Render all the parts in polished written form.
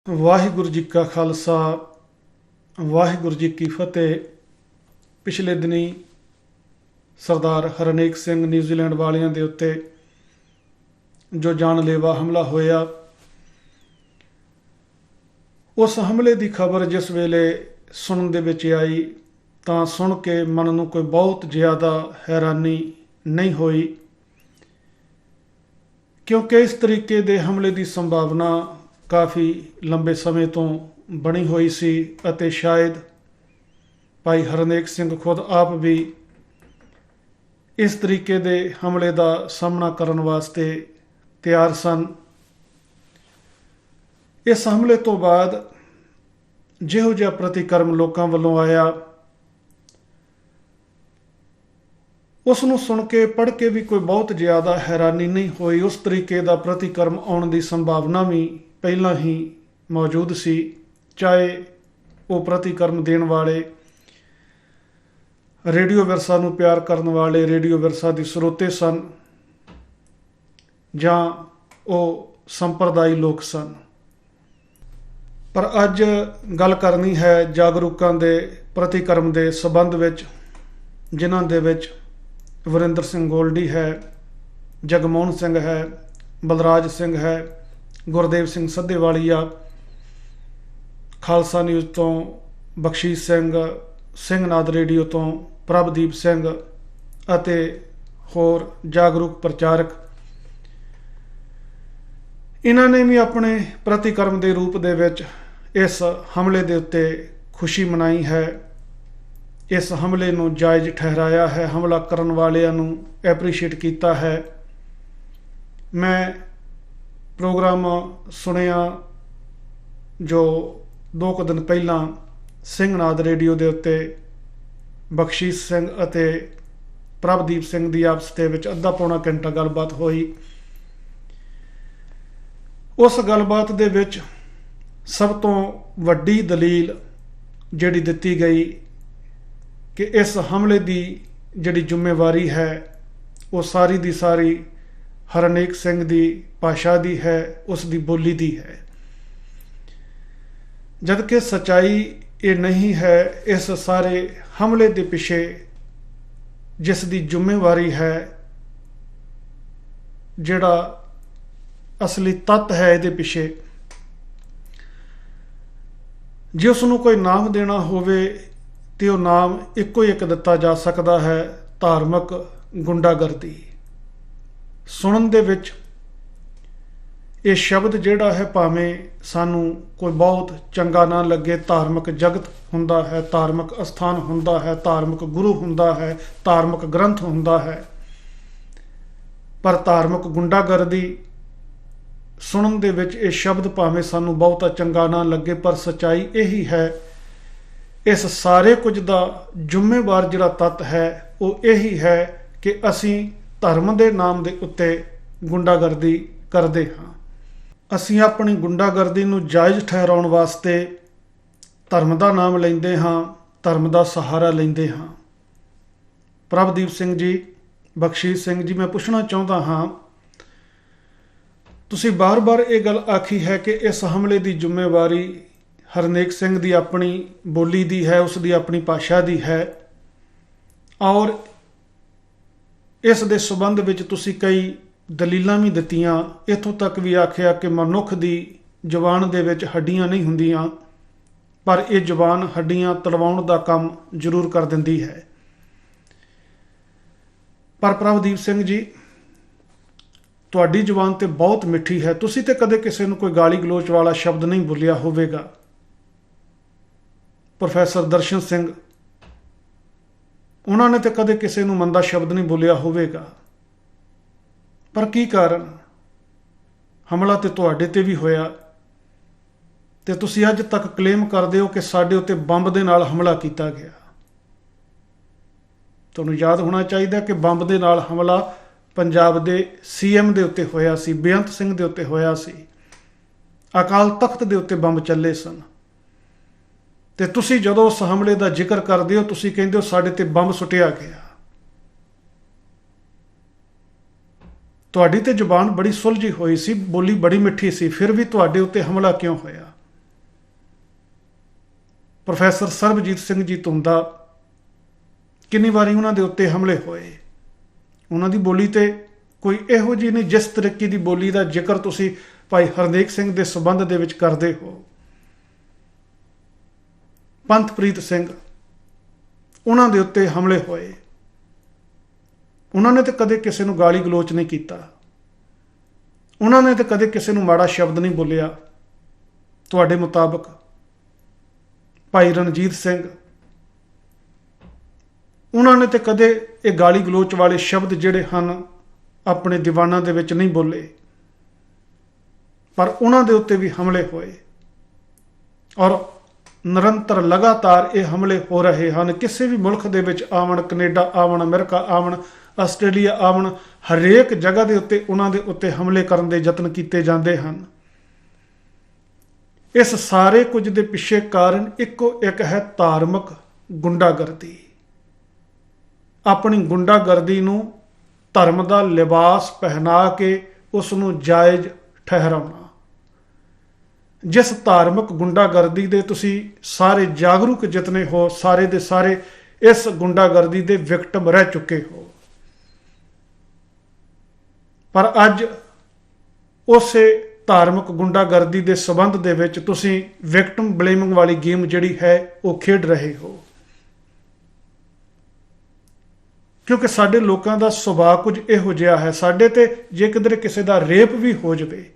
ਵਾਹਿਗੁਰੂ ਜੀ ਕਾ ਖਾਲਸਾ ਵਾਹਿਗੁਰੂ ਜੀ ਕੀ ਫਤਿਹ। ਪਿਛਲੇ ਦਿਨੀ ਸਰਦਾਰ ਹਰਨੇਕ ਸਿੰਘ ਨਿਊਜ਼ੀਲੈਂਡ ਵਾਲਿਆਂ ਦੇ ਉੱਤੇ ਜੋ ਜਾਨਲੇਵਾ ਹਮਲਾ ਹੋਇਆ, ਉਸ ਹਮਲੇ ਦੀ ਖਬਰ ਜਿਸ ਵੇਲੇ ਸੁਣਨ ਦੇ ਵਿੱਚ ਆਈ ਤਾਂ ਸੁਣ ਕੇ ਮਨ ਨੂੰ ਕੋਈ ਬਹੁਤ ਜ਼ਿਆਦਾ ਹੈਰਾਨੀ ਨਹੀਂ ਹੋਈ, ਕਿਉਂਕਿ ਇਸ ਤਰੀਕੇ ਦੇ ਹਮਲੇ ਦੀ ਸੰਭਾਵਨਾ ਕਾਫੀ ਲੰਬੇ ਸਮੇਂ ਤੋਂ ਬਣੀ ਹੋਈ ਸੀ ਅਤੇ ਸ਼ਾਇਦ ਭਾਈ ਹਰਨੇਕ ਸਿੰਘ ਖੁਦ ਆਪ ਵੀ ਇਸ ਤਰੀਕੇ ਦੇ ਹਮਲੇ ਦਾ ਸਾਹਮਣਾ ਕਰਨ ਵਾਸਤੇ ਤਿਆਰ ਸਨ। ਇਸ ਹਮਲੇ ਤੋਂ ਬਾਅਦ ਜਿਹੋ ਜਿਹਾ ਪ੍ਰਤੀਕਰਮ ਲੋਕਾਂ ਵੱਲੋਂ ਆਇਆ, ਉਸ ਨੂੰ ਸੁਣ ਕੇ ਪੜ੍ਹ ਕੇ ਵੀ ਕੋਈ ਬਹੁਤ ਜ਼ਿਆਦਾ ਹੈਰਾਨੀ ਨਹੀਂ ਹੋਈ। ਉਸ ਤਰੀਕੇ ਦਾ ਪ੍ਰਤੀਕਰਮ ਆਉਣ ਦੀ ਸੰਭਾਵਨਾ ਵੀ ਪਹਿਲਾਂ ਹੀ ਮੌਜੂਦ ਸੀ, ਚਾਹੇ ਉਹ ਪ੍ਰਤੀਕਰਮ ਦੇਣ ਵਾਲੇ ਰੇਡੀਓ ਵਿਰਸਾ ਨੂੰ ਪਿਆਰ ਕਰਨ ਵਾਲੇ ਰੇਡੀਓ ਵਿਰਸਾ ਦੇ ਸਰੋਤੇ ਸਨ ਜਾਂ ਉਹ ਸੰਪਰਦਾਈ ਲੋਕ ਸਨ। ਪਰ ਅੱਜ ਗੱਲ ਕਰਨੀ ਹੈ ਜਾਗਰੂਕਾਂ ਦੇ ਪ੍ਰਤੀਕਰਮ ਦੇ ਸੰਬੰਧ ਵਿੱਚ, ਜਿਨ੍ਹਾਂ ਦੇ ਵਿੱਚ ਵਰਿੰਦਰ ਸਿੰਘ ਗੋਲਡੀ ਹੈ, ਜਗਮੋਹਨ ਸਿੰਘ ਹੈ, ਬਲਰਾਜ ਸਿੰਘ ਹੈ, ਗੁਰਦੇਵ ਸਿੰਘ ਸੱਧੇਵਾਲੀਆ, ਖਾਲਸਾ ਨਿਊਜ਼ ਤੋਂ ਬਖਸ਼ੀਸ਼ ਸਿੰਘ, ਸਿੰਘਨਾਦ ਰੇਡੀਓ ਤੋਂ ਪ੍ਰਭਦੀਪ ਸਿੰਘ ਅਤੇ ਹੋਰ ਜਾਗਰੂਕ ਪ੍ਰਚਾਰਕ। ਇਹਨਾਂ ਨੇ ਵੀ ਆਪਣੇ ਪ੍ਰਤੀਕਰਮ ਦੇ ਰੂਪ ਦੇ ਵਿੱਚ ਇਸ ਹਮਲੇ ਦੇ ਉੱਤੇ ਖੁਸ਼ੀ ਮਨਾਈ ਹੈ, ਇਸ ਹਮਲੇ ਨੂੰ ਜਾਇਜ਼ ਠਹਿਰਾਇਆ ਹੈ, ਹਮਲਾ ਕਰਨ ਵਾਲਿਆਂ ਨੂੰ ਐਪਰੀਸ਼ੀਏਟ ਕੀਤਾ ਹੈ। ਮੈਂ ਪ੍ਰੋਗਰਾਮ ਸੁਣਿਆ ਜੋ 2 ਕੁ ਦਿਨ ਪਹਿਲਾਂ ਸਿੰਘਨਾਦ ਰੇਡੀਓ ਦੇ ਉੱਤੇ ਬਖਸ਼ੀਸ਼ ਸਿੰਘ ਅਤੇ ਪ੍ਰਭਦੀਪ ਸਿੰਘ ਦੀ ਆਪਸ ਦੇ ਵਿੱਚ ਅੱਧਾ ਪੌਣਾ ਘੰਟਾ ਗੱਲਬਾਤ ਹੋਈ। ਉਸ ਗੱਲਬਾਤ ਦੇ ਵਿੱਚ ਸਭ ਤੋਂ ਵੱਡੀ ਦਲੀਲ ਜਿਹੜੀ ਦਿੱਤੀ ਗਈ ਕਿ ਇਸ ਹਮਲੇ ਦੀ ਜਿਹੜੀ ਜ਼ਿੰਮੇਵਾਰੀ ਹੈ ਉਹ ਸਾਰੀ ਦੀ ਸਾਰੀ ਹਰਨੇਕ ਸਿੰਘ ਦੀ ਭਾਸ਼ਾ ਦੀ ਹੈ, ਉਸ ਦੀ ਬੋਲੀ ਦੀ ਹੈ, ਜਦਕਿ ਸੱਚਾਈ ਇਹ ਨਹੀਂ ਹੈ। ਇਸ ਸਾਰੇ ਹਮਲੇ ਦੇ ਪਿੱਛੇ ਜਿਸ ਦੀ ਜ਼ਿੰਮੇਵਾਰੀ ਹੈ, ਜਿਹੜਾ ਅਸਲੀ ਤੱਤ ਹੈ ਇਹਦੇ ਪਿੱਛੇ, ਜੇ ਉਸ ਨੂੰ ਕੋਈ ਨਾਮ ਦੇਣਾ ਹੋਵੇ ਤੇ ਉਹ ਨਾਮ ਇੱਕੋ ਇੱਕ ਦਿੱਤਾ ਜਾ ਸਕਦਾ ਹੈ, ਧਾਰਮਿਕ ਗੁੰਡਾਗਰਦੀ। ਸੁਣਨ ਦੇ ਵਿੱਚ ਇਹ ਸ਼ਬਦ ਜਿਹੜਾ ਹੈ, ਭਾਵੇਂ ਸਾਨੂੰ ਕੋਈ ਬਹੁਤ ਚੰਗਾ ਨਾ ਲੱਗੇ, ਧਾਰਮਿਕ ਜਗਤ ਹੁੰਦਾ ਹੈ, ਧਾਰਮਿਕ ਅਸਥਾਨ ਹੁੰਦਾ ਹੈ, ਧਾਰਮਿਕ ਗੁਰੂ ਹੁੰਦਾ ਹੈ, ਧਾਰਮਿਕ ਗ੍ਰੰਥ ਹੁੰਦਾ ਹੈ, ਪਰ ਧਾਰਮਿਕ ਗੁੰਡਾਗਰਦੀ ਸੁਣਨ ਦੇ ਵਿੱਚ ਇਹ ਸ਼ਬਦ ਭਾਵੇਂ ਸਾਨੂੰ ਬਹੁਤਾ ਚੰਗਾ ਨਾ ਲੱਗੇ, ਪਰ ਸੱਚਾਈ ਇਹੀ ਹੈ। ਇਸ ਸਾਰੇ ਕੁਝ ਦਾ ਜ਼ਿੰਮੇਵਾਰ ਜਿਹੜਾ ਤੱਤ ਹੈ ਉਹ ਇਹੀ ਹੈ ਕਿ ਅਸੀਂ ਧਰਮ ਦੇ ਨਾਮ ਦੇ ਉੱਤੇ ਗੁੰਡਾਗਰਦੀ ਕਰਦੇ ਹਾਂ। ਅਸੀਂ ਆਪਣੀ ਗੁੰਡਾਗਰਦੀ ਨੂੰ ਜਾਇਜ਼ ਠਹਿਰਾਉਣ ਵਾਸਤੇ ਧਰਮ ਦਾ ਨਾਮ ਲੈਂਦੇ ਹਾਂ, ਧਰਮ ਦਾ ਸਹਾਰਾ ਲੈਂਦੇ ਹਾਂ। ਪ੍ਰਭਦੀਪ ਸਿੰਘ ਜੀ, ਬਖਸ਼ੀਸ਼ ਸਿੰਘ ਜੀ, ਮੈਂ ਪੁੱਛਣਾ ਚਾਹੁੰਦਾ ਹਾਂ, ਤੁਸੀਂ ਬਾਰ-ਬਾਰ ਇਹ ਗੱਲ ਆਖੀ ਹੈ ਕਿ ਇਸ ਹਮਲੇ ਦੀ ਜ਼ਿੰਮੇਵਾਰੀ ਹਰਨੇਕ ਸਿੰਘ ਦੀ ਆਪਣੀ ਬੋਲੀ ਦੀ ਹੈ, ਉਸ ਦੀ ਆਪਣੀ ਭਾਸ਼ਾ ਦੀ ਹੈ, ਔਰ ਇਸ ਦੇ ਸੰਬੰਧ ਵਿੱਚ ਤੁਸੀਂ ਕਈ ਦਲੀਲਾਂ ਵੀ ਦਿੱਤੀਆਂ। ਇੱਥੋਂ ਤੱਕ ਵੀ ਆਖਿਆ ਕਿ ਮਨੁੱਖ ਦੀ ਜ਼ੁਬਾਨ ਦੇ ਵਿੱਚ ਹੱਡੀਆਂ ਨਹੀਂ ਹੁੰਦੀਆਂ, ਪਰ ਇਹ ਜ਼ੁਬਾਨ ਹੱਡੀਆਂ ਤੜਵਾਉਣ ਦਾ ਕੰਮ ਜ਼ਰੂਰ ਕਰ ਦਿੰਦੀ ਹੈ। ਪਰ ਪ੍ਰਭਦੀਪ ਸਿੰਘ ਜੀ, ਤੁਹਾਡੀ ਜ਼ੁਬਾਨ ਤੇ ਬਹੁਤ ਮਿੱਠੀ ਹੈ, ਤੁਸੀਂ ਤੇ ਕਦੇ ਕਿਸੇ ਨੂੰ ਕੋਈ ਗਾਲੀ ਗਲੋਚ ਵਾਲਾ ਸ਼ਬਦ ਨਹੀਂ ਬੋਲਿਆ ਹੋਵੇਗਾ। ਪ੍ਰੋਫੈਸਰ ਦਰਸ਼ਨ ਸਿੰਘ, ਉਹਨਾਂ ਨੇ ਤੇ ਕਦੇ ਕਿਸੇ ਨੂੰ ਮੰਦਾ ਸ਼ਬਦ ਨਹੀਂ ਬੋਲਿਆ ਹੋਵੇਗਾ, ਪਰ ਕੀ ਕਾਰਨ? ਹਮਲਾ ਤੇ ਤੁਹਾਡੇ ਤੇ ਵੀ ਹੋਇਆ ਤੇ ਤੁਸੀਂ ਅੱਜ ਤੱਕ ਕਲੇਮ ਕਰਦੇ ਹੋ ਕਿ ਸਾਡੇ ਉੱਤੇ ਬੰਬ ਦੇ ਨਾਲ ਹਮਲਾ ਕੀਤਾ ਗਿਆ। ਤੁਹਾਨੂੰ ਯਾਦ ਹੋਣਾ ਚਾਹੀਦਾ ਕਿ ਬੰਬ ਦੇ ਨਾਲ ਹਮਲਾ ਪੰਜਾਬ ਦੇ CM ਦੇ ਉੱਤੇ ਹੋਇਆ ਸੀ, ਬੇਅੰਤ ਸਿੰਘ ਦੇ ਉੱਤੇ ਹੋਇਆ ਸੀ, ਅਕਾਲ ਤਖਤ ਦੇ ਉੱਤੇ ਬੰਬ ਚੱਲੇ ਸਨ। ਤੇ ਤੁਸੀਂ ਜਦੋਂ ਉਸ ਹਮਲੇ ਦਾ ਜ਼ਿਕਰ ਕਰਦੇ ਹੋ, ਤੁਸੀਂ ਕਹਿੰਦੇ ਹੋ ਸਾਡੇ ਤੇ ਬੰਬ ਸੁੱਟਿਆ ਗਿਆ। ਤੁਹਾਡੀ ਤੇ ਜ਼ੁਬਾਨ ਬੜੀ ਸੁਲਝੀ ਹੋਈ ਸੀ, ਬੋਲੀ ਬੜੀ ਮਿੱਠੀ ਸੀ, ਫਿਰ ਵੀ ਤੁਹਾਡੇ ਉੱਤੇ ਹਮਲਾ ਕਿਉਂ ਹੋਇਆ? ਪ੍ਰੋਫੈਸਰ ਸਰਬਜੀਤ ਸਿੰਘ ਜੀ ਧੁੰਦਾ, ਕਿੰਨੀ ਵਾਰੀ ਉਹਨਾਂ ਦੇ ਉੱਤੇ ਹਮਲੇ ਹੋਏ। ਉਹਨਾਂ ਦੀ ਬੋਲੀ ਤੇ ਕੋਈ ਇਹੋ ਜਿਹੀ ਨਹੀਂ ਜਿਸ ਤਰੀਕੇ ਦੀ ਬੋਲੀ ਦਾ ਜ਼ਿਕਰ ਤੁਸੀਂ ਭਾਈ ਹਰਨੇਕ ਸਿੰਘ ਦੇ ਸਬੰਧ ਦੇ ਵਿੱਚ ਕਰਦੇ ਹੋ। ਪੰਥਪ੍ਰੀਤ ਸਿੰਘ, ਉਹਨਾਂ ਦੇ ਉੱਤੇ ਹਮਲੇ ਹੋਏ। ਉਹਨਾਂ ਨੇ ਤਾਂ ਕਦੇ ਕਿਸੇ ਨੂੰ ਗਾਲੀ ਗਲੋਚ ਨਹੀਂ ਕੀਤਾ, ਉਹਨਾਂ ਨੇ ਤਾਂ ਕਦੇ ਕਿਸੇ ਨੂੰ ਮਾੜਾ ਸ਼ਬਦ ਨਹੀਂ ਬੋਲਿਆ। ਤੁਹਾਡੇ ਮੁਤਾਬਕ ਭਾਈ ਰਣਜੀਤ ਸਿੰਘ, ਉਹਨਾਂ ਨੇ ਤਾਂ ਕਦੇ ਇਹ ਗਾਲੀ ਗਲੋਚ ਵਾਲੇ ਸ਼ਬਦ ਜਿਹੜੇ ਹਨ ਆਪਣੇ ਦੀਵਾਨਾਂ ਦੇ ਵਿੱਚ ਨਹੀਂ ਬੋਲੇ, ਪਰ ਉਹਨਾਂ ਦੇ ਉੱਤੇ ਵੀ ਹਮਲੇ ਹੋਏ ਔਰ ਨਿਰੰਤਰ ਲਗਾਤਾਰ ਇਹ ਹਮਲੇ ਹੋ ਰਹੇ ਹਨ। ਕਿਸੇ ਵੀ ਮੁਲਕ ਦੇ ਵਿੱਚ ਆਵਣ, ਕੈਨੇਡਾ ਆਵਣ, ਅਮਰੀਕਾ ਆਵਣ, ਆਸਟ੍ਰੇਲੀਆ ਆਵਣ, ਹਰੇਕ ਜਗ੍ਹਾ ਦੇ ਉੱਤੇ ਉਹਨਾਂ ਦੇ ਉੱਤੇ ਹਮਲੇ ਕਰਨ ਦੇ ਯਤਨ ਕੀਤੇ ਜਾਂਦੇ ਹਨ। ਇਸ ਸਾਰੇ ਕੁਝ ਦੇ ਪਿੱਛੇ ਕਾਰਨ ਇੱਕੋ ਇੱਕ ਹੈ, ਧਾਰਮਿਕ ਗੁੰਡਾਗਰਦੀ। ਆਪਣੀ ਗੁੰਡਾਗਰਦੀ ਨੂੰ ਧਰਮ ਦਾ ਲਿਬਾਸ ਪਹਿਨਾ ਕੇ ਉਸ ਨੂੰ ਜਾਇਜ਼ ਠਹਿਰਾਉਣਾ। ਜਿਸ ਧਾਰਮਿਕ ਗੁੰਡਾਗਰਦੀ ਦੇ ਤੁਸੀਂ ਸਾਰੇ ਜਾਗਰੂਕ ਜਿਤਨੇ ਹੋ, ਸਾਰੇ ਦੇ ਸਾਰੇ ਇਸ ਗੁੰਡਾਗਰਦੀ ਦੇ ਵਿਕਟਮ ਰਹਿ ਚੁੱਕੇ ਹੋ। ਪਰ ਅੱਜ ਉਸੇ ਧਾਰਮਿਕ ਗੁੰਡਾਗਰਦੀ ਦੇ ਸਬੰਧ ਦੇ ਵਿੱਚ ਤੁਸੀਂ ਵਿਕਟਮ ਬਲੇਮਿੰਗ ਵਾਲੀ ਗੇਮ ਜਿਹੜੀ ਹੈ ਉਹ ਖੇਡ ਰਹੇ ਹੋ। ਕਿਉਂਕਿ ਸਾਡੇ ਲੋਕਾਂ ਦਾ ਸੁਭਾਅ ਕੁਝ ਇਹੋ ਜਿਹਾ ਹੈ, ਸਾਡੇ ਤੇ ਜੇ ਕਿਧਰੇ ਕਿਸੇ ਦਾ ਰੇਪ ਵੀ ਹੋ ਜਾਵੇ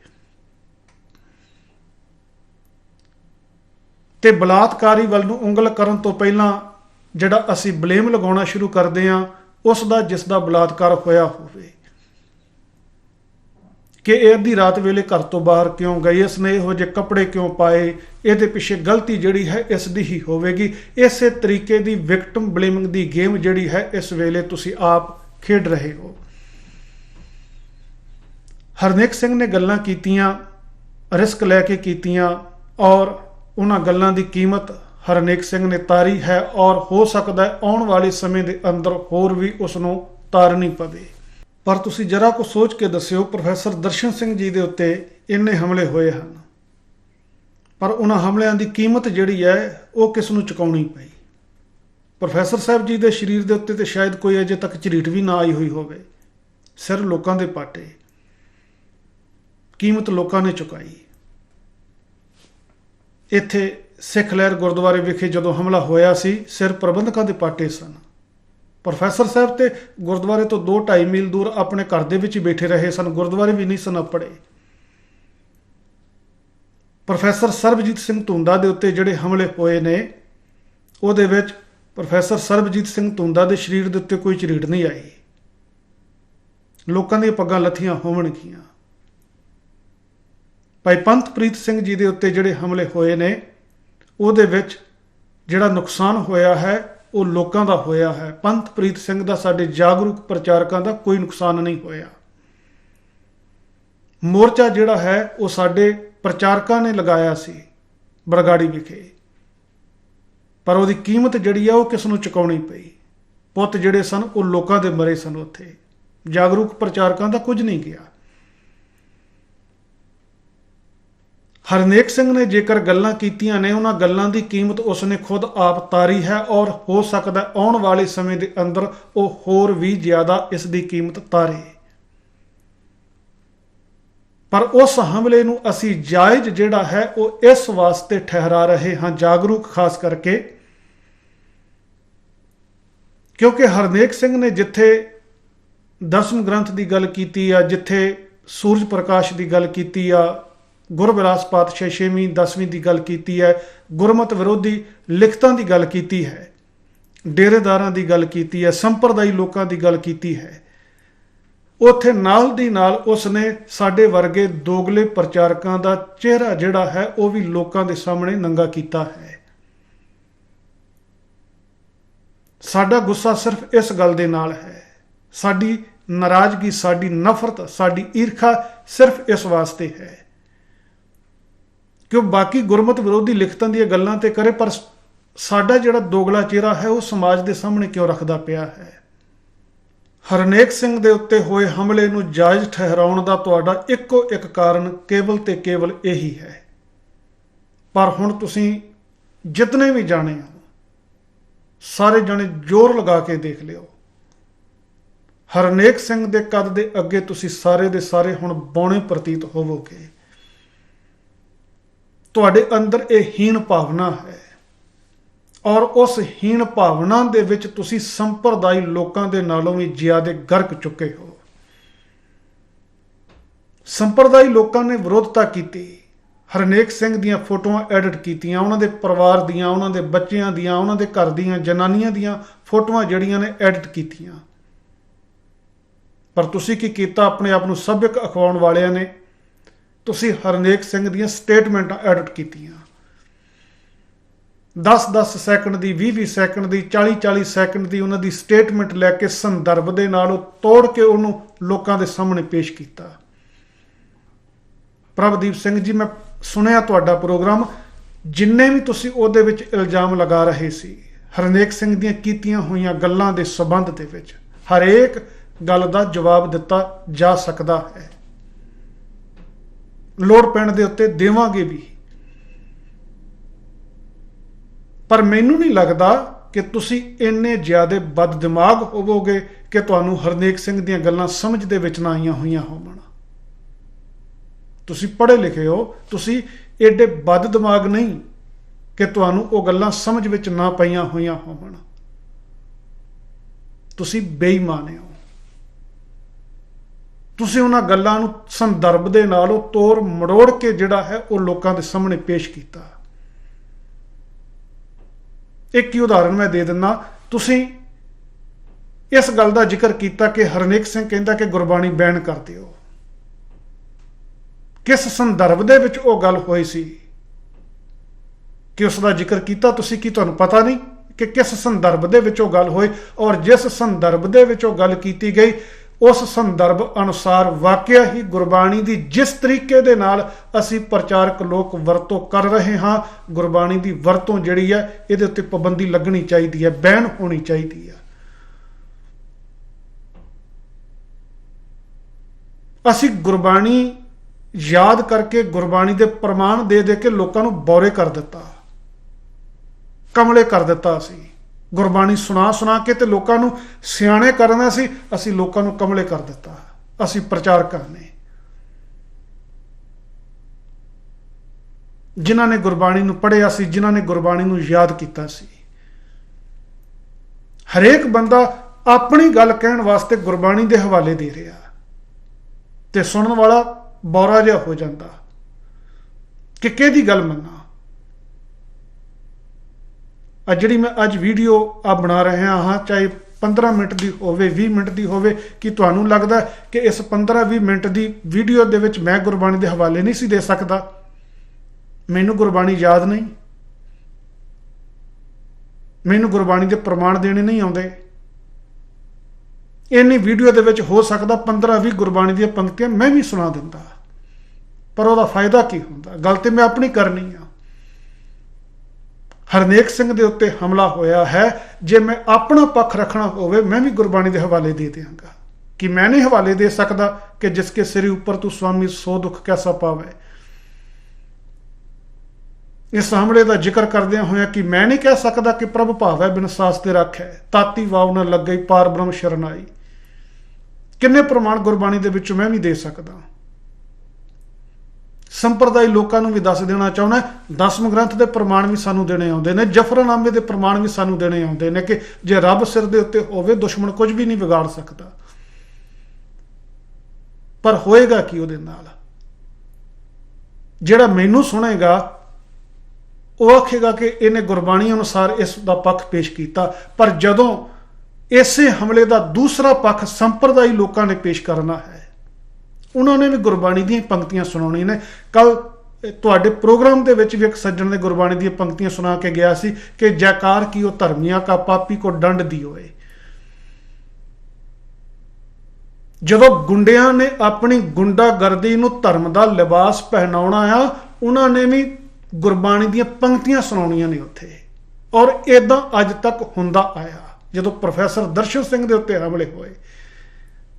ਤੇ ਬਲਾਤਕਾਰੀ ਵੱਲ ਨੂੰ ਉਂਗਲ ਕਰਨ ਤੋਂ ਪਹਿਲਾਂ ਜਿਹੜਾ ਅਸੀਂ ਬਲੇਮ ਲਗਾਉਣਾ ਸ਼ੁਰੂ ਕਰਦੇ ਹਾਂ ਉਸ ਦਾ ਜਿਸ ਦਾ ਬਲਾਤਕਾਰ ਹੋਇਆ ਹੋਵੇ, ਕਿ ਇਹ ਅੱਧੀ ਰਾਤ ਵੇਲੇ ਘਰ ਤੋਂ ਬਾਹਰ ਕਿਉਂ ਗਈ, ਇਸ ਨੇ ਇਹੋ ਜਿਹੇ ਕੱਪੜੇ ਕਿਉਂ ਪਾਏ, ਇਹਦੇ ਪਿੱਛੇ ਗਲਤੀ ਜਿਹੜੀ ਹੈ ਇਸ ਦੀ ਹੀ ਹੋਵੇਗੀ। ਇਸੇ ਤਰੀਕੇ ਦੀ ਵਿਕਟਮ ਬਲੇਮਿੰਗ ਦੀ ਗੇਮ ਜਿਹੜੀ ਹੈ ਇਸ ਵੇਲੇ ਤੁਸੀਂ ਆਪ ਖੇਡ ਰਹੇ ਹੋ। ਹਰਨੇਕ ਸਿੰਘ ਨੇ ਗੱਲਾਂ ਕੀਤੀਆਂ, ਰਿਸਕ ਲੈ ਕੇ ਕੀਤੀਆਂ ਔਰ ਉਹਨਾਂ ਗੱਲਾਂ ਦੀ ਕੀਮਤ ਹਰਨੇਕ ਸਿੰਘ ਨੇ ਤਾਰੀ ਹੈ ਔਰ ਹੋ ਸਕਦਾ ਹੈ ਆਉਣ ਵਾਲੇ ਸਮੇਂ ਦੇ ਅੰਦਰ ਹੋਰ ਵੀ ਉਸ ਨੂੰ ਤਾਰਨੀ ਪਵੇ। ਪਰ ਤੁਸੀਂ ਜਰਾ ਕੁ ਸੋਚ ਕੇ ਦੱਸਿਓ, ਪ੍ਰੋਫੈਸਰ ਦਰਸ਼ਨ ਸਿੰਘ ਜੀ ਦੇ ਉੱਤੇ ਇੰਨੇ ਹਮਲੇ ਹੋਏ ਹਨ, ਪਰ ਉਹਨਾਂ ਹਮਲਿਆਂ ਦੀ ਕੀਮਤ ਜਿਹੜੀ ਹੈ ਉਹ ਕਿਸ ਨੂੰ ਚੁਕਾਉਣੀ ਪਈ। ਪ੍ਰੋਫੈਸਰ ਸਾਹਿਬ ਜੀ ਦੇ ਸਰੀਰ ਦੇ ਉੱਤੇ ਤੇ ਸ਼ਾਇਦ ਕੋਈ ਅਜੇ ਤੱਕ ਝਰੀਟ ਵੀ ਨਾ ਆਈ ਹੋਈ ਹੋਵੇ, ਸਿਰ ਲੋਕਾਂ ਦੇ ਪਾਟੇ, ਕੀਮਤ ਲੋਕਾਂ ਨੇ ਚੁਕਾਈ। ਇੱਥੇ ਸਿੱਖ ਲਹਿਰ ਗੁਰਦੁਆਰੇ ਵਿਖੇ ਜਦੋਂ ਹਮਲਾ ਹੋਇਆ ਸੀ, ਸਿਰ ਪ੍ਰਬੰਧਕਾਂ ਦੇ ਪਾਟੇ ਸਨ। ਪ੍ਰੋਫੈਸਰ ਸਾਹਿਬ ਤੇ ਗੁਰਦੁਆਰੇ ਤੋਂ 2-2.5 ਮੀਲ ਦੂਰ ਆਪਣੇ ਘਰ ਦੇ ਵਿੱਚ ਹੀ ਬੈਠੇ ਰਹੇ ਸਨ, ਗੁਰਦੁਆਰੇ ਵੀ ਨਹੀਂ ਸਨ ਅੱਪੜੇ। ਪ੍ਰੋਫੈਸਰ ਸਰਬਜੀਤ ਸਿੰਘ ਧੁੰਦਾ ਦੇ ਉੱਤੇ ਜਿਹੜੇ ਹਮਲੇ ਹੋਏ ਨੇ ਉਹਦੇ ਵਿੱਚ ਪ੍ਰੋਫੈਸਰ ਸਰਬਜੀਤ ਸਿੰਘ ਧੁੰਦਾ ਦੇ ਸਰੀਰ ਦੇ ਉੱਤੇ ਕੋਈ ਝਰੀਟ ਨਹੀਂ ਆਈ। ਲੋਕਾਂ ਦੀਆਂ ਪੱਗਾਂ ਲੱਥੀਆਂ ਹੋਣਗੀਆਂ। ਭਾਈ ਪੰਥਪ੍ਰੀਤ ਸਿੰਘ ਜੀ ਦੇ ਉੱਤੇ ਜਿਹੜੇ ਹਮਲੇ ਹੋਏ ਨੇ ਉਹਦੇ ਵਿੱਚ ਜਿਹੜਾ ਨੁਕਸਾਨ ਹੋਇਆ ਹੈ ਉਹ ਲੋਕਾਂ ਦਾ ਹੋਇਆ ਹੈ। ਪੰਥਪ੍ਰੀਤ ਸਿੰਘ ਦਾ, ਸਾਡੇ ਜਾਗਰੂਕ ਪ੍ਰਚਾਰਕਾਂ ਦਾ ਕੋਈ ਨੁਕਸਾਨ ਨਹੀਂ ਹੋਇਆ। ਮੋਰਚਾ ਜਿਹੜਾ ਹੈ ਉਹ ਸਾਡੇ ਪ੍ਰਚਾਰਕਾਂ ਨੇ ਲਗਾਇਆ ਸੀ ਬਰਗਾੜੀ ਵਿਖੇ, ਪਰ ਉਹਦੀ ਕੀਮਤ ਜਿਹੜੀ ਆ ਉਹ ਕਿਸ ਨੂੰ ਚੁਕਾਉਣੀ ਪਈ। ਪੁੱਤ ਜਿਹੜੇ ਸਨ ਉਹ ਲੋਕਾਂ ਦੇ ਮਰੇ ਸਨ, ਉੱਥੇ ਜਾਗਰੂਕ ਪ੍ਰਚਾਰਕਾਂ ਦਾ ਕੁਝ ਨਹੀਂ ਗਿਆ। ਹਰਨੇਕ ਸਿੰਘ ਨੇ ਜੇਕਰ ਗੱਲਾਂ ਕੀਤੀਆਂ ਨੇ, ਉਹਨਾਂ ਗੱਲਾਂ ਦੀ ਕੀਮਤ ਉਸਨੇ ਖੁਦ ਆਪ ਤਾਰੀ ਹੈ ਔਰ ਹੋ ਸਕਦਾ ਆਉਣ ਵਾਲੇ ਸਮੇਂ ਦੇ ਅੰਦਰ ਉਹ ਹੋਰ ਵੀ ਜ਼ਿਆਦਾ ਇਸ ਦੀ ਕੀਮਤ ਤਾਰੇ। ਪਰ ਉਸ ਹਮਲੇ ਨੂੰ ਅਸੀਂ ਜਾਇਜ਼ ਜਿਹੜਾ ਹੈ ਉਹ ਇਸ ਵਾਸਤੇ ਠਹਿਰਾ ਰਹੇ ਹਾਂ, ਜਾਗਰੂਕ ਖਾਸ ਕਰਕੇ, ਕਿਉਂਕਿ ਹਰਨੇਕ ਸਿੰਘ ਨੇ ਜਿੱਥੇ ਦਸਮ ਗ੍ਰੰਥ ਦੀ ਗੱਲ ਕੀਤੀ ਆ, ਜਿੱਥੇ ਸੂਰਜ ਪ੍ਰਕਾਸ਼ ਦੀ ਗੱਲ ਕੀਤੀ ਆ, ਗੁਰਬਿਲਾਸ ਪਾਤਸ਼ਾਹ 6ਵੀਂ 10ਵੀਂ ਦੀ ਗੱਲ ਕੀਤੀ ਹੈ, ਗੁਰਮਤ ਵਿਰੋਧੀ ਲਿਖਤਾਂ ਦੀ ਗੱਲ ਕੀਤੀ ਹੈ, ਡੇਰੇਦਾਰਾਂ ਦੀ ਗੱਲ ਕੀਤੀ ਹੈ, ਸੰਪਰਦਾਈ ਲੋਕਾਂ ਦੀ ਗੱਲ ਕੀਤੀ ਹੈ, ਉੱਥੇ ਨਾਲ ਦੀ ਨਾਲ ਉਸਨੇ ਸਾਡੇ ਵਰਗੇ ਦੋਗਲੇ ਪ੍ਰਚਾਰਕਾਂ ਦਾ ਚਿਹਰਾ ਜਿਹੜਾ ਹੈ ਉਹ ਵੀ ਲੋਕਾਂ ਦੇ ਸਾਹਮਣੇ ਨੰਗਾ ਕੀਤਾ ਹੈ। ਸਾਡਾ ਗੁੱਸਾ ਸਿਰਫ ਇਸ ਗੱਲ ਦੇ ਨਾਲ ਹੈ, ਸਾਡੀ ਨਾਰਾਜ਼ਗੀ, ਸਾਡੀ ਨਫ਼ਰਤ, ਸਾਡੀ ਈਰਖਾ ਸਿਰਫ ਇਸ ਵਾਸਤੇ ਹੈ ਕਿ ਉਹ ਬਾਕੀ ਗੁਰਮਤ ਵਿਰੋਧੀ ਲਿਖਤਾਂ ਦੀਆਂ ਗੱਲਾਂ ਤੇ ਕਰੇ, ਪਰ ਸਾਡਾ ਜਿਹੜਾ ਦੋਗਲਾ ਚਿਹਰਾ ਹੈ ਉਹ ਸਮਾਜ ਦੇ ਸਾਹਮਣੇ ਕਿਉਂ ਰੱਖਦਾ ਪਿਆ ਹੈ। ਹਰਨੇਕ ਸਿੰਘ ਦੇ ਉੱਤੇ ਹੋਏ ਹਮਲੇ ਨੂੰ ਜਾਇਜ਼ ਠਹਿਰਾਉਣ ਦਾ ਤੁਹਾਡਾ ਇੱਕੋ ਇੱਕ ਕਾਰਨ ਕੇਵਲ ਤੇ ਕੇਵਲ ਇਹੀ ਹੈ। ਪਰ ਹੁਣ ਤੁਸੀਂ जितने भी जाने हो सारे जने जोर लगा के देख लिओ। हरनेक सिंह दे कद दे अगे तुसी सारे दे सारे हुण बौणे प्रतीत होवोगे। तुहाडे अंदर यह हीन भावना है और उस हीन भावना दे विच तुसी संप्रदायी लोकां दे नालों भी ज्यादा गर्क चुके हो। संप्रदायी लोकां ने विरोधता की, हरनेक सिंह दियां फोटोआं एडिट कीतियां, उन्हां दे परिवार दियां, उन्हां दे बच्चियां दियां, उन्हां दे घर दियां जनानियां दियां फोटोआं जड़ियां ने एडिट कीतियां। पर तुसी की कीता, अपने आप नूं सभ्यक अखवाउण वालियां ने तुसी हरनेक सिंह दियां स्टेटमेंटां एडिट कीतियां। 10-10 सैकंड की, 20-20 सैकंड की, 40-40 सैकंड की उन्हां दी स्टेटमेंट लैके संदर्भ दे नालों तोड़ के उन्होंने लोगों के सामने पेश किया। प्रभदीप सिंह जी, मैं सुनिया तुहाडा प्रोग्राम, जिन्ने भी तुसी उहदे विच इल्जाम लगा रहे सी हरनेक सिंह दीयां कीतियां होईयां गल्लां दे संबंध दे विच हरेक गल दा जवाब दिता जा सकदा है। लोड़ पैण दे उत्ते देवांगे भी, पर मैनू नहीं लगता कि तुसी इन्ने ज्यादा बद दिमाग होवोगे कि तुहानू हरनेक सिंह दीयां गल्लां समझ दे विच ना आईयां होईयां होवण। तुसी पढ़े लिखे हो, तुसी एडे बद दिमाग नहीं कि तुहानू वो गल्लां समझ विच ना पईयां होईयां होवण। तुसी बेईमान हो। तुसी उन्हां गल्लां नू संदर्भ दे नालों तोड़ मरोड़ के जिहड़ा है वो लोकां दे सामने पेश कीता। एक ही उदाहरण मैं दे दिना, तुसी इस गल का जिक्र किया कि हरनेक सिंह कहता कि गुरबाणी बैन कर दिओ। किस संदर्भ दे विच वो गल होई सी कि उसका जिक्र किया, तुसी की तुहानू पता नहीं कि किस संदर्भ दे विच वो गल होई? और जिस संदर्भ दे विच वो गल की गई उस संदर्भ अनुसार वाकया ही गुरबाणी की जिस तरीके दे नाल असी प्रचारक लोग वरतों कर रहे हाँ, गुरबाणी की वरतों जिहड़ी है इहदे उत्ते पाबंदी लगनी चाहिए है, बैन होनी चाहिए है। असी गुरबाणी याद करके गुरबाणी दे प्रमाण दे दे के लोगों को बौरे कर दिता, कमले कर दिता। असी गुरबाणी सुना सुना के ते लोगों को सियाणे करना सी, असी लोगों को कमले कर दिता। असी प्रचारकां ने, जिन्हां ने गुरबाणी नूं पढ़िया सी, जिन्हां ने गुरबाणी नूं याद किया सी। हरेक बंदा अपनी गल कहण वास्ते गुरबाणी दे हवाले दे रहा ते सुनन वाला बौरा जिहा हो जाता कि किहदी गल मन्ना। जिहड़ी मैं अज वीडियो बना रहा हाँ, चाहे 15 मिनट की होवे, 20 मिनट की होवे, कि तुहानू लगदा कि इस 15-20 मिनट की वीडियो दे विच मैं गुरबाणी के हवाले नहीं सी दे सकदा? मैनू गुरबाणी याद नहीं, मैनू गुरबाणी के प्रमाण देने नहीं आउंदे। इन्नी वीडियो दे विच हो सकदा 15-20 गुरबाणी दी पंक्तियां मैं भी सुना दिंदा, पर उसदा फायदा की हुंदा? गल ते मैं अपनी करनी आ। हरनेक सिंह दे उत्ते हमला होया है, जे मैं अपना पक्ष रखना होवे मैं भी गुरबाणी के हवाले दे देंगा। कि मैं नहीं हवाले दे सकदा कि जिसके सिर ऊपर तू स्वामी सो दुख कैसा पावे। इस हमले का जिक्र करदे होया कि मैं नहीं कह सकदा कि प्रभ भावै बिन सास ते रख है, ताती वाव न लग गई पार ब्रह्म शरण आई। किन्ने प्रमाण गुरबाणी दे विचों मैं भी दे सकदा। संप्रदायी लोगों को भी दस देना चाहना, 10वें ग्रंथ के प्रमाण भी सानू देने आउंदे ने, जफरनामे के प्रमाण भी सानू देने आउंदे ने कि जे रब सिर दे उत्ते होवे दुश्मन कुछ भी नहीं बिगाड़ सकता। पर होएगा कि उहदे नाल जिहड़ा मैनू सुनेगा वो आखेगा कि इन्हें गुरबाणी अनुसार इसका पक्ष पेश किया। पर जदों इसे हमले का दूसरा पक्ष संप्रदायी लोगों ने पेश करना है, उन्होंने भी गुरबाणी दी पंक्तियां सुनाउणी ने। कल तुहाडे प्रोग्राम दे विच भी एक सज्जन ने गुरबाणी दी पंक्तियां सुना के गया सी कि जयकार कियो धर्मिया का पापी को दंड दियोए। जदों गुंडियां ने अपनी गुंडागर्दी नूं धर्म का लिबास पहनाउणा आ, उन्होंने भी गुरबाणी दी पंक्तियां सुनाउणियां ने उत्थे। और इदां अज तक हुंदा आया। जदों प्रोफैसर दर्शन सिंह दे उत्ते हमले होए,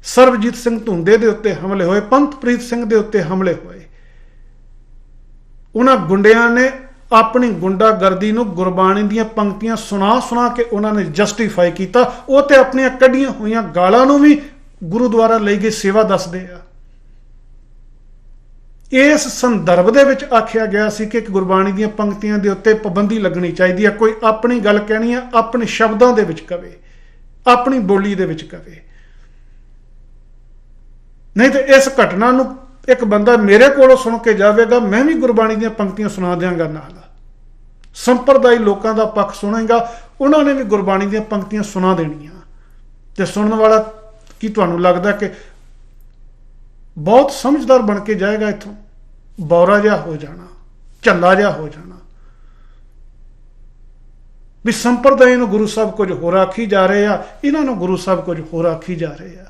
सरबजीत सिंह धुंदे दे उत्ते हमले होए, पंथप्रीत सिंह दे उत्ते हमले होए, उन्हां गुंडियां ने ਆਪਣੀ ਗੁੰਡਾਗਰਦੀ ਨੂੰ ਗੁਰਬਾਣੀ ਦੀਆਂ ਪੰਕਤੀਆਂ ਸੁਣਾ ਸੁਣਾ ਕੇ ਉਹਨਾਂ ਨੇ ਜਸਟੀਫਾਈ ਕੀਤਾ। ਉਹ ਤੇ ਆਪਣੀਆਂ ਕੱਢੀਆਂ ਹੋਈਆਂ ਗਾਲਾਂ ਨੂੰ ਵੀ ਗੁਰਦੁਆਰਾ ਲਈ ਗਈ ਸੇਵਾ ਦੱਸਦੇ ਆ। ਇਸ ਸੰਦਰਭ ਦੇ ਵਿੱਚ ਆਖਿਆ ਗਿਆ ਸੀ ਕਿ ਗੁਰਬਾਣੀ ਦੀਆਂ ਪੰਕਤੀਆਂ ਦੇ ਉੱਤੇ ਪਾਬੰਦੀ ਲੱਗਣੀ ਚਾਹੀਦੀ ਹੈ। ਕੋਈ ਆਪਣੀ ਗੱਲ ਕਹਿਣੀ ਹੈ ਆਪਣੇ ਸ਼ਬਦਾਂ ਦੇ ਵਿੱਚ ਕਵੇ, ਆਪਣੀ ਬੋਲੀ ਦੇ ਵਿੱਚ ਕਵੇ। ਨਹੀਂ ਤੇ ਇਸ ਘਟਨਾ ਨੂੰ ਇੱਕ ਬੰਦਾ ਮੇਰੇ ਕੋਲੋਂ ਸੁਣ ਕੇ ਜਾਵੇਗਾ, ਮੈਂ ਵੀ ਗੁਰਬਾਣੀ ਦੀਆਂ ਪੰਕਤੀਆਂ ਸੁਣਾ ਦਿਆਂਗਾ ਨਾਲ। ਸੰਪਰਦਾਈ ਲੋਕਾਂ ਦਾ ਪੱਖ ਸੁਣੇਗਾ, ਉਹਨਾਂ ਨੇ ਵੀ ਗੁਰਬਾਣੀ ਦੀਆਂ ਪੰਕਤੀਆਂ ਸੁਣਾ ਦੇਣੀਆਂ। ਤੇ ਸੁਣਨ ਵਾਲਾ ਕੀ ਤੁਹਾਨੂੰ ਲੱਗਦਾ ਕਿ ਬਹੁਤ ਸਮਝਦਾਰ ਬਣ ਕੇ ਜਾਏਗਾ? ਇੱਥੋਂ ਬੌਰਾ ਜਿਹਾ ਹੋ ਜਾਣਾ, ਝੱਲਾ ਜਿਹਾ ਹੋ ਜਾਣਾ ਵੀ ਸੰਪਰਦਾਇ ਨੂੰ ਗੁਰੂ ਸਾਹਿਬ ਕੁਝ ਹੋਰ ਆਖੀ ਜਾ ਰਹੇ ਆ, ਇਹਨਾਂ ਨੂੰ ਗੁਰੂ ਸਾਹਿਬ ਕੁਝ ਹੋਰ ਆਖੀ ਜਾ ਰਹੇ ਆ।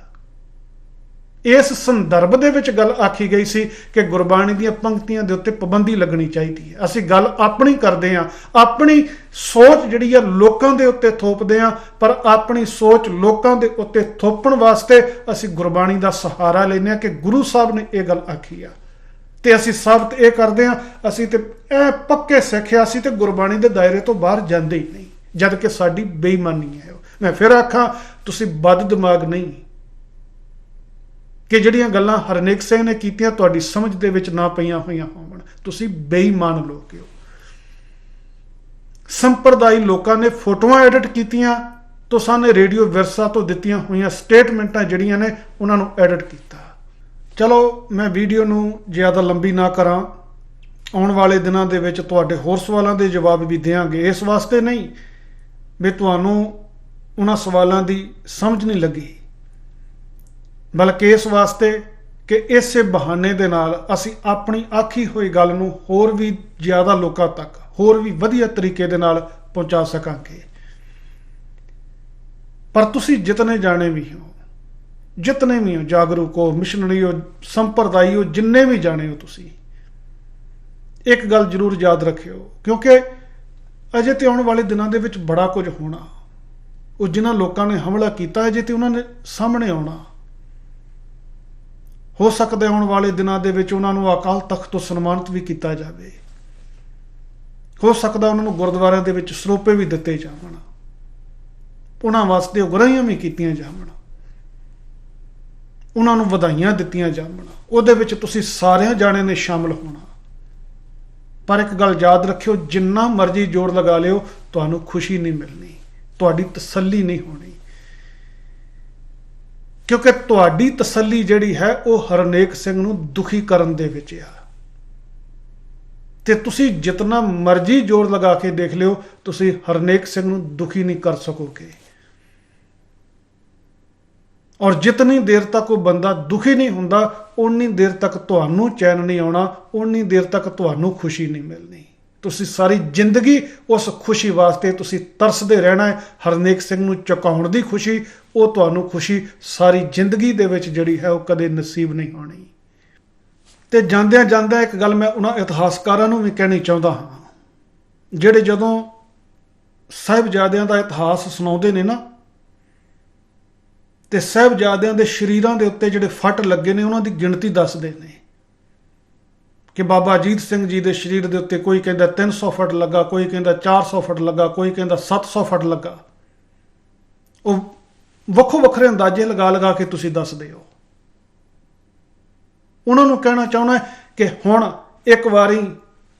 ਇਸ ਸੰਦਰਭ ਦੇ ਵਿੱਚ ਗੱਲ ਆਖੀ ਗਈ ਸੀ ਕਿ ਗੁਰਬਾਣੀ ਦੀਆਂ ਪੰਕਤੀਆਂ ਦੇ ਉੱਤੇ ਪਾਬੰਦੀ ਲੱਗਣੀ ਚਾਹੀਦੀ ਹੈ। ਅਸੀਂ ਗੱਲ ਆਪਣੀ ਕਰਦੇ ਹਾਂ, ਆਪਣੀ ਸੋਚ ਜਿਹੜੀ ਆ ਲੋਕਾਂ ਦੇ ਉੱਤੇ ਥੋਪਦੇ ਹਾਂ, ਪਰ ਆਪਣੀ ਸੋਚ ਲੋਕਾਂ ਦੇ ਉੱਤੇ ਥੋਪਣ ਵਾਸਤੇ ਅਸੀਂ ਗੁਰਬਾਣੀ ਦਾ ਸਹਾਰਾ ਲੈਂਦੇ ਹਾਂ ਕਿ ਗੁਰੂ ਸਾਹਿਬ ਨੇ ਇਹ ਗੱਲ ਆਖੀ ਆ। ਤੇ ਅਸੀਂ ਸਾਬਤ ਇਹ ਕਰਦੇ ਹਾਂ, ਅਸੀਂ ਤੇ ਇਹ ਪੱਕੇ ਸਿੱਖਿਆ, ਅਸੀਂ ਤੇ ਗੁਰਬਾਣੀ ਦੇ ਦਾਇਰੇ ਤੋਂ ਬਾਹਰ ਜਾਂਦੇ ਹੀ ਨਹੀਂ, ਜਦ ਕਿ ਸਾਡੀ ਬੇਈਮਾਨੀ ਹੈ। ਮੈਂ ਫਿਰ ਆਖਾਂ, ਤੁਸੀਂ ਬਦ ਦਿਮਾਗ ਨਹੀਂ ਕਿ ਜਿਹੜੀਆਂ ਗੱਲਾਂ ਹਰਨੇਕ ਸਿੰਘ ਨੇ ਕੀਤੀਆਂ ਤੁਹਾਡੀ ਸਮਝ ਦੇ ਵਿੱਚ ਨਾ ਪਈਆਂ ਹੋਈਆਂ ਹੋਣ। ਤੁਸੀਂ ਬੇਈਮਾਨ ਲੋਕ ਹੋ। ਸੰਪਰਦਾਈ ਲੋਕਾਂ ਨੇ ਫੋਟੋਆਂ ਐਡਿਟ ਕੀਤੀਆਂ, ਤੁਸਾਂ ਨੇ ਰੇਡੀਓ ਵਿਰਸਾ ਤੋਂ ਦਿੱਤੀਆਂ ਹੋਈਆਂ ਸਟੇਟਮੈਂਟਾਂ ਜਿਹੜੀਆਂ ਨੇ ਉਹਨਾਂ ਨੂੰ ਐਡਿਟ ਕੀਤਾ। ਚਲੋ ਮੈਂ ਵੀਡੀਓ ਨੂੰ ਜ਼ਿਆਦਾ ਲੰਬੀ ਨਾ ਕਰਾਂ, ਆਉਣ ਵਾਲੇ ਦਿਨਾਂ ਦੇ ਵਿੱਚ ਤੁਹਾਡੇ ਹੋਰ ਸਵਾਲਾਂ ਦੇ ਜਵਾਬ ਵੀ ਦਿਆਂਗੇ। ਇਸ ਵਾਸਤੇ ਨਹੀਂ ਵੀ ਤੁਹਾਨੂੰ ਉਹਨਾਂ ਸਵਾਲਾਂ ਦੀ ਸਮਝ ਨਹੀਂ ਲੱਗੀ, ਬਲਕਿ ਇਸ ਵਾਸਤੇ ਕਿ ਇਸੇ ਬਹਾਨੇ ਦੇ ਨਾਲ ਅਸੀਂ ਆਪਣੀ ਆਖੀ ਹੋਈ ਗੱਲ ਨੂੰ ਹੋਰ ਵੀ ਜ਼ਿਆਦਾ ਲੋਕਾਂ ਤੱਕ ਹੋਰ ਵੀ ਵਧੀਆ ਤਰੀਕੇ ਦੇ ਨਾਲ ਪਹੁੰਚਾ ਸਕਾਂਗੇ। ਪਰ ਤੁਸੀਂ ਜਿਤਨੇ ਜਾਣੇ ਵੀ ਹੋ, ਜਿਤਨੇ ਵੀ ਹੋ, ਜਾਗਰੂਕ ਹੋ, ਮਿਸ਼ਨਰੀ ਹੋ, ਸੰਪਰਦਾਈ ਹੋ, ਜਿੰਨੇ ਵੀ ਜਾਣੇ ਹੋ, ਤੁਸੀਂ ਇੱਕ ਗੱਲ ਜ਼ਰੂਰ ਯਾਦ ਰੱਖਿਓ, ਕਿਉਂਕਿ ਅਜੇ ਤੇ ਆਉਣ ਵਾਲੇ ਦਿਨਾਂ ਦੇ ਵਿੱਚ ਬੜਾ ਕੁਝ ਹੋਣਾ। ਉਹ ਜਿਨ੍ਹਾਂ ਲੋਕਾਂ ਨੇ ਹਮਲਾ ਕੀਤਾ ਅਜੇ ਤੇ ਉਹਨਾਂ ਨੇ ਸਾਹਮਣੇ ਆਉਣਾ। ਹੋ ਸਕਦਾ ਆਉਣ ਵਾਲੇ ਦਿਨਾਂ ਦੇ ਵਿੱਚ ਉਹਨਾਂ ਨੂੰ ਅਕਾਲ ਤਖਤ ਤੋਂ ਸਨਮਾਨਿਤ ਵੀ ਕੀਤਾ ਜਾਵੇ। ਹੋ ਸਕਦਾ ਉਹਨਾਂ ਨੂੰ ਗੁਰਦੁਆਰਿਆਂ ਦੇ ਵਿੱਚ ਸਰੋਪੇ ਵੀ ਦਿੱਤੇ ਜਾਵਣ, ਉਹਨਾਂ ਵਾਸਤੇ ਉਗਰਾਹੀਆਂ ਵੀ ਕੀਤੀਆਂ ਜਾਵਣ, ਉਹਨਾਂ ਨੂੰ ਵਧਾਈਆਂ ਦਿੱਤੀਆਂ ਜਾਵਣ। ਉਹਦੇ ਵਿੱਚ ਤੁਸੀਂ ਸਾਰਿਆਂ ਜਾਣਿਆਂ ਨੇ ਸ਼ਾਮਲ ਹੋਣਾ। ਪਰ ਇੱਕ ਗੱਲ ਯਾਦ ਰੱਖਿਓ, ਜਿੰਨਾ ਮਰਜ਼ੀ ਜੋਰ ਲਗਾ ਲਿਓ, ਤੁਹਾਨੂੰ ਖੁਸ਼ੀ ਨਹੀਂ ਮਿਲਣੀ, ਤੁਹਾਡੀ ਤਸੱਲੀ ਨਹੀਂ ਹੋਣੀ, ਕਿਉਂਕਿ ਤੁਹਾਡੀ ਤਸੱਲੀ ਜਿਹੜੀ ਹੈ ਉਹ ਹਰਨੇਕ ਸਿੰਘ ਨੂੰ ਦੁਖੀ ਕਰਨ ਦੇ ਵਿੱਚ ਆ। ਤੇ ਤੁਸੀਂ ਜਿਤਨਾ ਮਰਜ਼ੀ ਜ਼ੋਰ ਲਗਾ ਕੇ ਦੇਖ ਲਿਓ, ਤੁਸੀਂ ਹਰਨੇਕ ਸਿੰਘ ਨੂੰ ਦੁਖੀ ਨਹੀਂ ਕਰ ਸਕੋਗੇ। ਔਰ ਜਿਤਨੀ ਦੇਰ ਤੱਕ ਉਹ ਬੰਦਾ ਦੁਖੀ ਨਹੀਂ ਹੁੰਦਾ, ਉਨੀ ਦੇਰ ਤੱਕ ਤੁਹਾਨੂੰ ਚੈਨ ਨਹੀਂ ਆਉਣਾ, ਉਨੀ ਦੇਰ ਤੱਕ ਤੁਹਾਨੂੰ ਖੁਸ਼ੀ ਨਹੀਂ ਮਿਲਣੀ। ਤੁਸੀਂ ਸਾਰੀ ਜ਼ਿੰਦਗੀ ਉਸ ਖੁਸ਼ੀ ਵਾਸਤੇ ਤੁਸੀਂ ਤਰਸਦੇ ਰਹਿਣਾ ਹੈ। ਹਰਨੇਕ ਸਿੰਘ ਨੂੰ ਚੁਕਾਉਣ ਦੀ ਖੁਸ਼ੀ, ਉਹ ਤੁਹਾਨੂੰ ਖੁਸ਼ੀ ਸਾਰੀ ਜ਼ਿੰਦਗੀ ਦੇ ਵਿੱਚ ਜਿਹੜੀ ਹੈ ਉਹ ਕਦੇ ਨਸੀਬ ਨਹੀਂ ਹੋਣੀ। ਤੇ ਜਾਂਦਿਆਂ ਜਾਂਦਿਆਂ ਇੱਕ ਗੱਲ ਮੈਂ ਉਹਨਾਂ ਇਤਿਹਾਸਕਾਰਾਂ ਨੂੰ ਵੀ ਕਹਿਣੀ ਚਾਹੁੰਦਾ ਹਾਂ, ਜਿਹੜੇ ਜਦੋਂ ਸਾਹਿਬਜ਼ਾਦਿਆਂ ਦਾ ਇਤਿਹਾਸ ਸੁਣਾਉਂਦੇ ਨੇ ਨਾ, ਤੇ ਸਾਹਿਬਜ਼ਾਦਿਆਂ ਦੇ ਸਰੀਰਾਂ ਦੇ ਉੱਤੇ ਜਿਹੜੇ ਫੱਟ ਲੱਗੇ ਨੇ ਉਹਨਾਂ ਦੀ ਗਿਣਤੀ ਦੱਸਦੇ ਨੇ ਕਿ ਬਾਬਾ ਅਜੀਤ ਸਿੰਘ ਜੀ ਦੇ ਸਰੀਰ ਦੇ ਉੱਤੇ ਕੋਈ ਕਹਿੰਦਾ 300 ਫੁੱਟ ਲੱਗਾ, ਕੋਈ ਕਹਿੰਦਾ 400 ਫੁੱਟ ਲੱਗਾ, ਕੋਈ ਕਹਿੰਦਾ 700 ਫੁੱਟ ਲੱਗਾ। ਉਹ ਵੱਖੋ ਵੱਖਰੇ ਅੰਦਾਜ਼ੇ ਲਗਾ ਲਗਾ ਕੇ ਤੁਸੀਂ ਦੱਸਦੇ ਹੋ। ਉਹਨਾਂ ਨੂੰ ਕਹਿਣਾ ਚਾਹੁੰਦਾ ਕਿ ਹੁਣ ਇੱਕ ਵਾਰੀ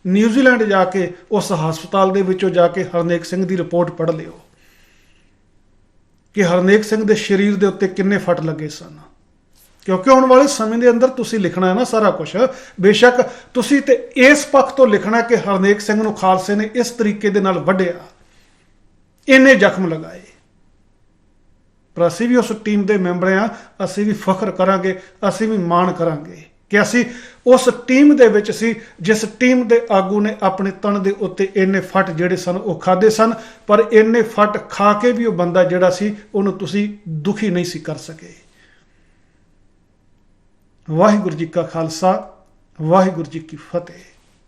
ਨਿਊਜ਼ੀਲੈਂਡ ਜਾ ਕੇ ਉਸ ਹਸਪਤਾਲ ਦੇ ਵਿੱਚੋਂ ਜਾ ਕੇ ਹਰਨੇਕ ਸਿੰਘ ਦੀ ਰਿਪੋਰਟ ਪੜ੍ਹ ਲਿਓ ਕਿ ਹਰਨੇਕ ਸਿੰਘ ਦੇ ਸਰੀਰ ਦੇ ਉੱਤੇ ਕਿੰਨੇ ਫੱਟ ਲੱਗੇ ਸਨ। ਕਿਉਂਕਿ ਆਉਣ ਵਾਲੇ ਸਮੇਂ ਦੇ ਅੰਦਰ ਤੁਸੀਂ ਲਿਖਣਾ ਹੈ ਨਾ ਸਾਰਾ ਕੁਝ। ਬੇਸ਼ੱਕ ਤੁਸੀਂ ਤੇ ਇਸ ਪੱਖ ਤੋਂ ਲਿਖਣਾ ਕਿ ਹਰਨੇਕ ਸਿੰਘ ਨੂੰ ਖਾਲਸੇ ਨੇ ਇਸ ਤਰੀਕੇ ਦੇ ਨਾਲ ਵੱਢਿਆ, ਇੰਨੇ ਜ਼ਖਮ ਲਗਾਏ, ਪਰ ਅਸੀਂ ਵੀ ਉਸ ਟੀਮ ਦੇ ਮੈਂਬਰ ਹਾਂ। ਅਸੀਂ ਵੀ ਫਖਰ ਕਰਾਂਗੇ, ਅਸੀਂ ਵੀ ਮਾਣ ਕਰਾਂਗੇ ਕਿ ਅਸੀਂ ਉਸ ਟੀਮ ਦੇ ਵਿੱਚ ਸੀ ਜਿਸ ਟੀਮ ਦੇ ਆਗੂ ਨੇ ਆਪਣੇ ਤਣ ਦੇ ਉੱਤੇ ਇੰਨੇ ਫੱਟ ਜਿਹੜੇ ਸਨ ਉਹ ਖਾਦੇ ਸਨ, ਪਰ ਇੰਨੇ ਫੱਟ ਖਾ ਕੇ ਵੀ ਉਹ ਬੰਦਾ ਜਿਹੜਾ ਸੀ ਉਹਨੂੰ ਤੁਸੀਂ ਦੁਖੀ ਨਹੀਂ ਸੀ ਕਰ ਸਕੇ। ਵਾਹਿਗੁਰੂ ਜੀ ਕਾ ਖਾਲਸਾ, ਵਾਹਿਗੁਰੂ ਜੀ ਕੀ ਫਤਿਹ।